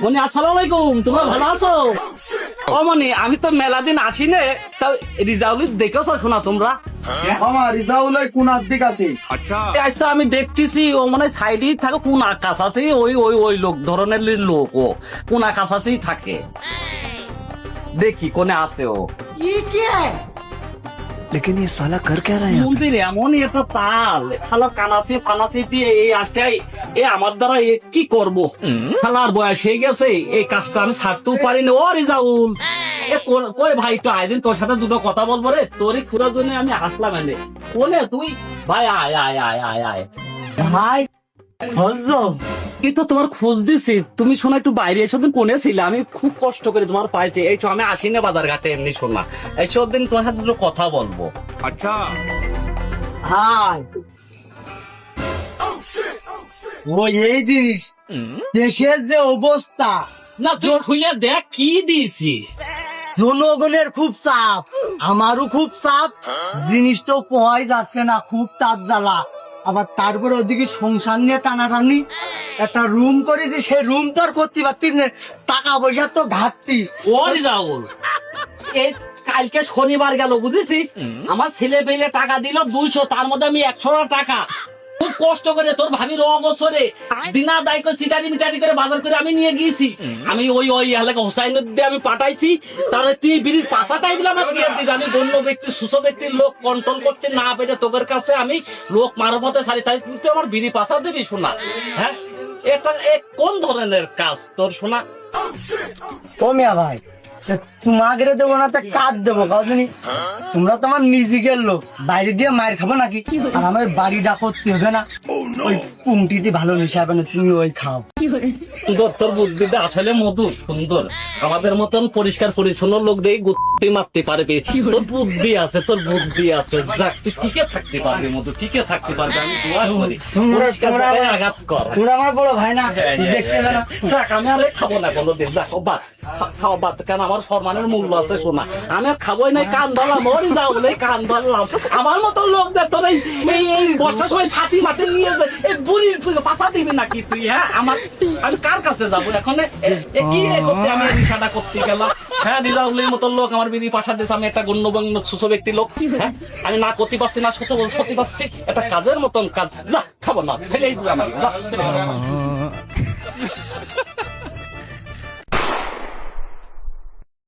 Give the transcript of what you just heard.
মনি আসসালামু আলাইকুম, তোমরা ভালো আছো? ও মনি, আমি তো মেলা দিন আসি নে, তাও রিজাউল দেখেছো শোনা তোমরা? আমার রিজাউল কোনার দিক আছে। আচ্ছা আমি দেখতেছি ও মানে সাইডেই থাকে, কোন আকাশ আছে ওই ওই ওই লোক ধরনের লোক, ও কোন আকাশ আছেই থাকে। দেখি কোনে আছে ও। लेकिन ये साला कर क्या रहा है यहाँ पे? মন্দির এমনই একটা তাল, শালা কানাসি ফানাসি দিয়ে এই আসটাই এ আমার দ্বারা এ কি করব? শালার বয়স হয়ে গেছে, এই কাজটা আমি ছাড়তেও পারি না। ও রিজাউল, এ কই ভাই একটু আয়দিন তোর সাথে দুটো কথা বলবো রে, তোরই খুঁড়ার জন্য আমি আসলাম এনে। কোনে তুই? ভাই আয় আয় আয় আয় আয়। ভাই বুঝছো, এই তো তোমার খোঁজ দিছি, তুমি শোনা একটু বাইরে এসো দিন কোনে ছিলে, আমি খুব কষ্ট করে তোমার পাইছি। এই আমি আসি না বাজার ঘাটে এমনি শোনা, এই দিন তোমার সাথে দুটো কথা বলবো। ভাই ও এই জিনিস, দেশের যে অবস্থা, না তুই খুইয়া দেখ কি দিয়েছিস। জনগণের খুব চাপ, আমারও খুব চাপ, জিনিস তো পাওয়াই যাচ্ছে না, খুব চাপ জ্বালা। আবার তারপরে ওদিকে সংসার নিয়ে টানাটানি, একটা রুম করেছি, সেই রুম তো আর করতে পারতিস না, টাকা পয়সার তো ঘাটতি। ও রিজাউল, এই কালকে শনিবার গেল বুঝেছিস, আমার ছেলে পেলে টাকা দিল 200, তার মধ্যে আমি 100 টাকা খুব কষ্ট করে তোর ভাবির অগোছরে দিনা দায় করে চিটারি মিটারি করে বাজার করে আমি নিয়ে গিয়েছি। আমি ওই ওই এলাকা হোসাইন দিয়ে আমি পাঠাইছি, তাহলে তুই বিড়ির পাশাটাই বলে আমাকে দিয়ে দিবি। আমি গণ্য ব্যক্তি সুস্থ ব্যক্তির লোক কন্ট্রোল করতে না পেরে তোদের কাছে আমি লোক মারফতে সারি, তাই তুই আমার বিড়ি পাশা দিবি শোনা? হ্যাঁ, এটা কোন ধরনের কাজ তোর শোনা? ও মিয়া ভাই, তোমাকে দেবো না তো কাজ দেবো কাউনি? তোমরা তো আমার নিজের লোক, বাইরে দিয়ে মায়ের খাবো নাকি? আর আমার বাড়িটা করতে হবে না, ওই পুংটিতে ভালো মিশাবে না, তুমি ওই খাও। সুন্দর, তোর বুদ্ধিটা আসলে মধুর সুন্দর। আমাদের মতন পরিষ্কার পরিচ্ছন্ন লোক দিয়ে গুত্তি মারতে পারবে, তোর বুদ্ধি আছে, তোর বুদ্ধি আছে। যাক, তুই টিকে থাকতে পারবি মধু, টিকে থাকতে পারবি। আমি দোয়া করি পরিষ্কার জায়গায় আঘাত কর। তোমরা আমার বড় ভাই না, দেখতে হবে না। যাক, আমি আর খাবো না কোনোদিন। যাক বাদ, খাওয়া বাদ, কারণ আমার সম্মানের মূল্য আছে শোনা। আমি আর খাবোই নাই, কান ধরলাম, মরি যাও বলে কান ধরলাম। আমার মতো লোক যে তোর এই বর্ষার সময় ছাতি মাঠে নিয়ে যায়, এই বুড়ির পাশা দিবি নাকি তুই? হ্যাঁ, আমি কার কাছে যাবো এখন? কি করতে আমি রিসাটা করতে গেলাম? হ্যাঁ, রিজাউলের মতো লোক আমার বিড়ি পাশা দিয়েছে, আমি একটা গণ্যমান্য সুস্থ ব্যক্তি লোক। হ্যাঁ, আমি না করতে পারছি না সত্যি পারছি, একটা কাজের মতন কাজ। না খাবো না, ফেলেই দিবি আমার।